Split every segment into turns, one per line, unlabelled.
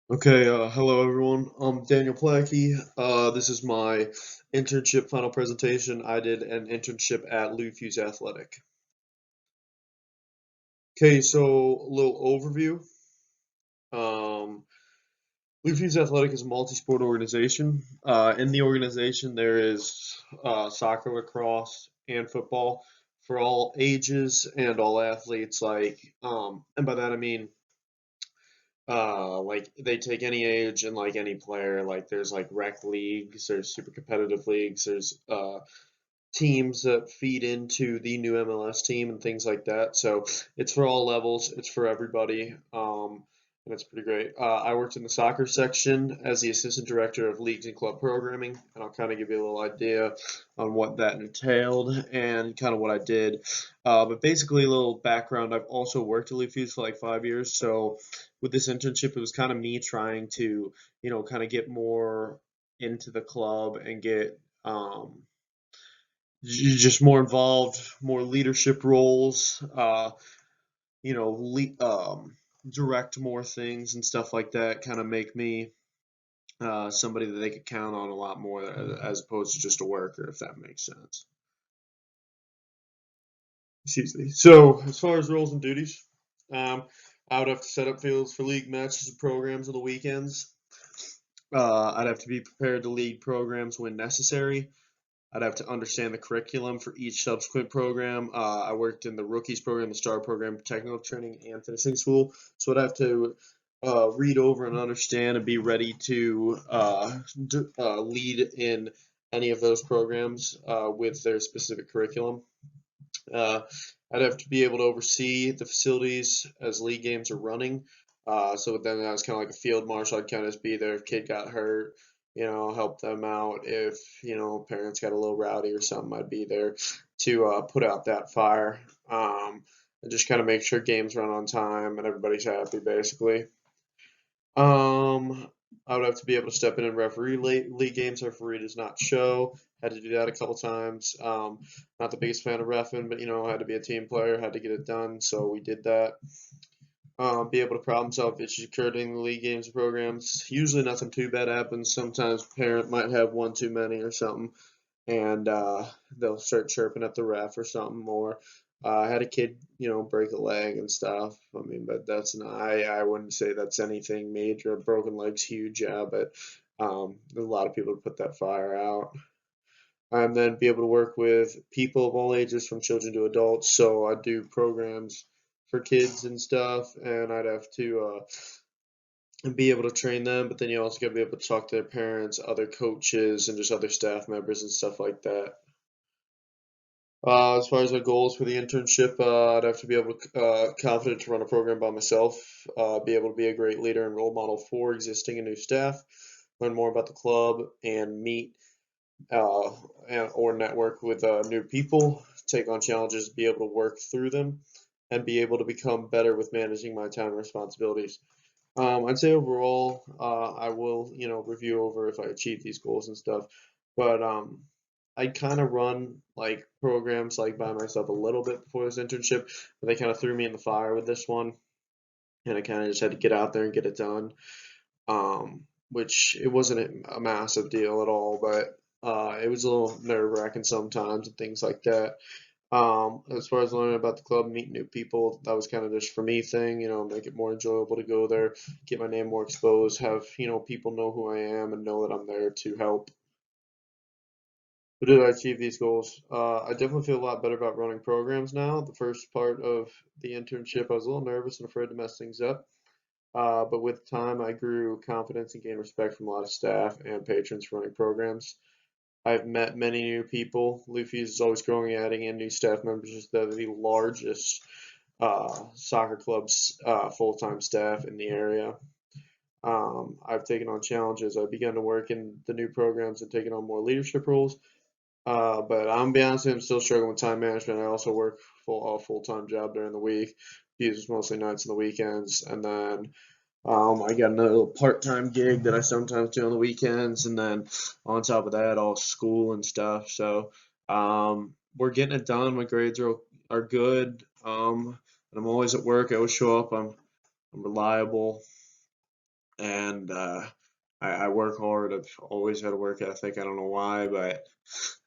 Okay, hello everyone. I'm Daniel Placke. This is my internship final presentation. I did an internship at Fusz Athletic. Okay, so a little overview. Um, Fusz Athletic is a multi-sport organization. In the organization, there is soccer, lacrosse, and football for all ages and all athletes. And by that I mean like they take any age and like any player. Like there's like rec leagues, there's super competitive leagues, there's teams that feed into the new MLS team and things like that. So it's for all levels, it's for everybody, and it's pretty great. I worked in the soccer section as the assistant director of leagues and club programming, and I'll kind of give you a little idea on what that entailed and kind of what I did. But basically, a little background: I've also worked at Leaf Foods for like 5 years, so with this internship, it was kind of me trying to, kind of get more into the club and get just more involved, more leadership roles, direct more things and stuff like that. Kind of make me somebody that they could count on a lot more as opposed to just a worker, if that makes sense. Excuse me. So, as far as roles and duties, um, I would have to set up fields for league matches and programs on the weekends. I'd have to be prepared to lead programs when necessary. I'd have to understand the curriculum for each subsequent program. I worked in the rookies program, the star program, technical training, and finishing school. So I'd have to read over and understand and be ready to lead in any of those programs with their specific curriculum. Uh, I'd have to be able to oversee the facilities as league games are running. So then I was kind of like a field marshal. I'd kind of just be there if kid got hurt, help them out. If, parents got a little rowdy or something, I'd be there to put out that fire and just kind of make sure games run on time and everybody's happy, basically. Um, I would have to be able to step in and referee league games. Referee does not show. Had to do that a couple times. Not the biggest fan of refing, but had to be a team player, had to get it done, so we did that. Be able to problem solve issues occurred in the league games and programs. Usually nothing too bad happens. Sometimes parent might have one too many or something, and they'll start chirping at the ref or something. Or I had a kid, break a leg and stuff. I mean, but that's not. I wouldn't say that's anything major. A broken leg's huge, yeah, but there's a lot of people to put that fire out. And then be able to work with people of all ages, from children to adults. So I do programs for kids and stuff, and I'd have to and be able to train them. But then you also got to be able to talk to their parents, other coaches, and just other staff members and stuff like that. As far as my goals for the internship, I'd have to be able to confident to run a program by myself, be able to be a great leader and role model for existing and new staff, learn more about the club, and meet uh, or network with new people, take on challenges, be able to work through them, and be able to become better with managing my time and responsibilities. I'd say overall, I will, review over if I achieve these goals and stuff. But I kind of run like programs like by myself a little bit before this internship, but they kind of threw me in the fire with this one, and I kind of just had to get out there and get it done. Which it wasn't a massive deal at all, but it was a little nerve-wracking sometimes and things like that. As far as learning about the club, meeting new people, that was kind of just for me thing, make it more enjoyable to go there, get my name more exposed, have, people know who I am and know that I'm there to help. But did I achieve these goals? I definitely feel a lot better about running programs now. The first part of the internship, I was a little nervous and afraid to mess things up. But with time, I grew confidence and gained respect from a lot of staff and patrons for running programs. I've met many new people. Luffy's is always growing, adding in new staff members. They're the largest soccer club's full-time staff in the area. I've taken on challenges. I've begun to work in the new programs and taken on more leadership roles. But I'm be honest, I'm still struggling with time management. I also work a full-time job during the week. Uses mostly nights and the weekends, and then I got another little part-time gig that I sometimes do on the weekends, and then on top of that, all school and stuff. So we're getting it done. My grades are good, and I'm always at work. I always show up. I'm reliable. and I work hard. I've always had a work ethic. I don't know why, but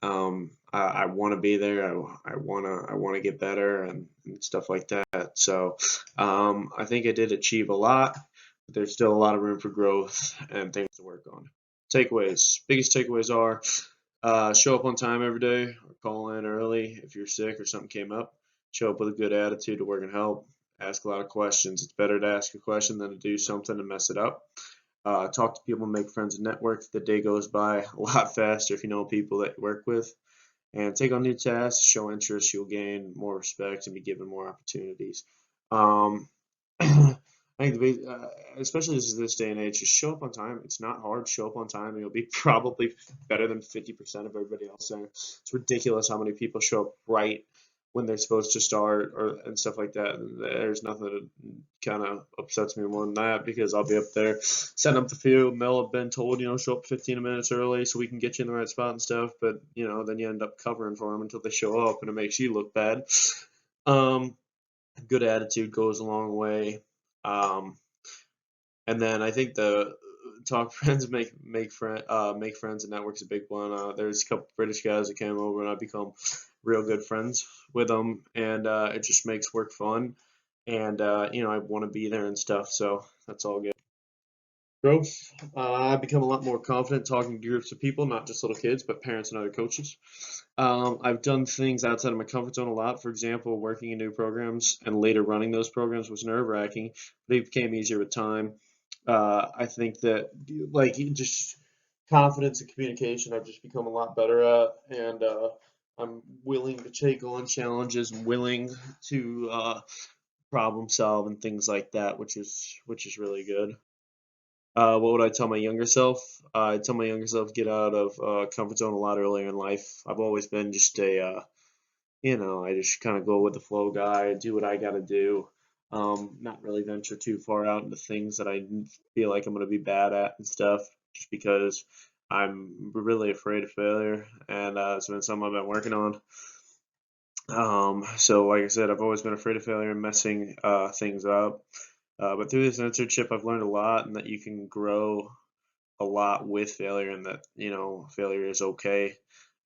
I want to be there. I want to get better and stuff like that. So I think I did achieve a lot, but there's still a lot of room for growth and things to work on. Takeaways. Biggest takeaways are show up on time every day or call in early if you're sick or something came up. Show up with a good attitude to work and help. Ask a lot of questions. It's better to ask a question than to do something and mess it up. Talk to people, make friends, and network. The day goes by a lot faster if you know people that you work with. And take on new tasks, show interest, you'll gain more respect and be given more opportunities. Um, I think especially this day and age, just show up on time. It's not hard. Show up on time, and you'll be probably better than 50% of everybody else there. It's ridiculous how many people show up right when they're supposed to start or and stuff like that. And there's nothing that kind of upsets me more than that because I'll be up there setting up the field. And they'll have been told, show up 15 minutes early so we can get you in the right spot and stuff. But then you end up covering for them until they show up, and it makes you look bad. Um, Good attitude goes a long way. Um, and then I think the talk friends make friends and network's a big one. There's a couple British guys that came over and I become real good friends with them, and it just makes work fun. And I want to be there and stuff, so that's all good. Growth. I've become a lot more confident talking to groups of people, not just little kids, but parents and other coaches. I've done things outside of my comfort zone a lot. For example, working in new programs and later running those programs was nerve-wracking, but it became easier with time. I think that just confidence and communication, I've just become a lot better at, and I'm willing to take on challenges, and willing to problem solve and things like that, which is really good. What would I tell my younger self? I'd tell my younger self get out of comfort zone a lot earlier in life. I've always been just I just kind of go with the flow guy, do what I got to do. Not really venture too far out into things that I feel like I'm going to be bad at and stuff, just because I'm really afraid of failure, and it's been something I've been working on. So like I said, I've always been afraid of failure and messing things up. But through this internship, I've learned a lot, and that you can grow a lot with failure, and that failure is okay.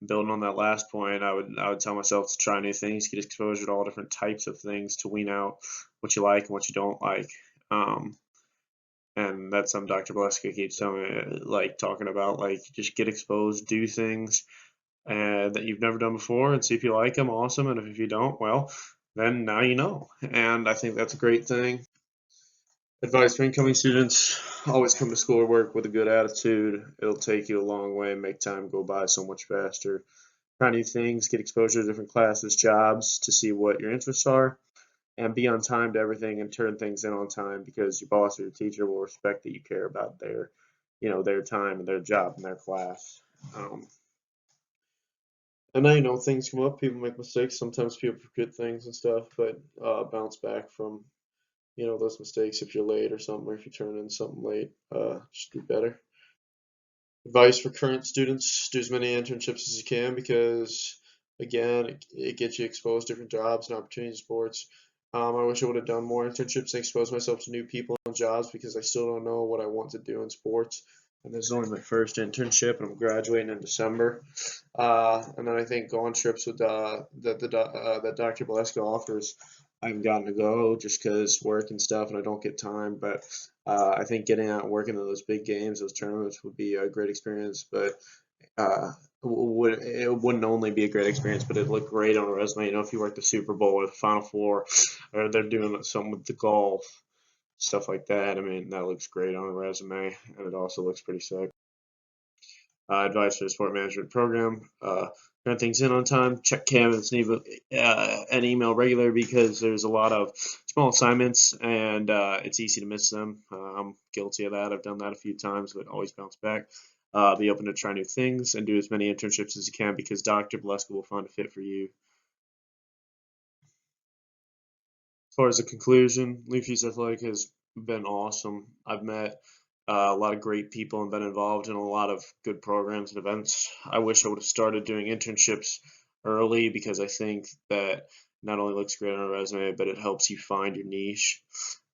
Building on that last point, I would tell myself to try new things, get exposure to all different types of things to wean out what you like and what you don't like. Um, and that's something Dr. Placke keeps telling me, like talking about, like just get exposed, do things that you've never done before, and see if you like them. Awesome, and if you don't, well, then now you know. And I think that's a great thing. Advice for incoming students: always come to school or work with a good attitude. It'll take you a long way and make time go by so much faster. Try new things, get exposure to different classes, jobs to see what your interests are, and be on time to everything and turn things in on time because your boss or your teacher will respect that you care about their time and their job and their class. Um, and I know things come up, people make mistakes, sometimes people forget things and stuff, but bounce back from those mistakes if you're late or something, or if you turn in something late, just do better. Advice for current students: do as many internships as you can because, again, it gets you exposed to different jobs and opportunities in sports. I wish I would have done more internships and exposed myself to new people and jobs because I still don't know what I want to do in sports. And this is only my first internship, and I'm graduating in December. And then I think go on trips with that Dr. Valesco offers. I haven't gotten to go just because work and stuff, and I don't get time. But I think getting out and working in those big games, those tournaments, would be a great experience. But it wouldn't only be a great experience, but it'd look great on a resume. If you work the Super Bowl or the Final Four, or they're doing something with the golf, stuff like that. I mean, that looks great on a resume, and it also looks pretty sick. Advice for the sport management program: turn things in on time, check cabinets and email regular because there's a lot of small assignments and it's easy to miss them. I'm guilty of that. I've done that a few times, but always bounce back. Be open to try new things and do as many internships as you can because Dr. Valesco will find a fit for you. As far as the conclusion, Leafy's Athletic has been awesome. I've met a lot of great people and been involved in a lot of good programs and events. I wish I would have started doing internships early because I think that not only looks great on a resume, but it helps you find your niche.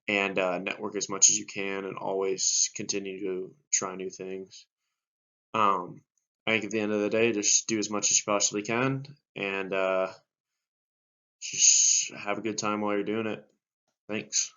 and network as much as you can, and always continue to try new things. I think at the end of the day, just do as much as you possibly can, and just have a good time while you're doing it. Thanks.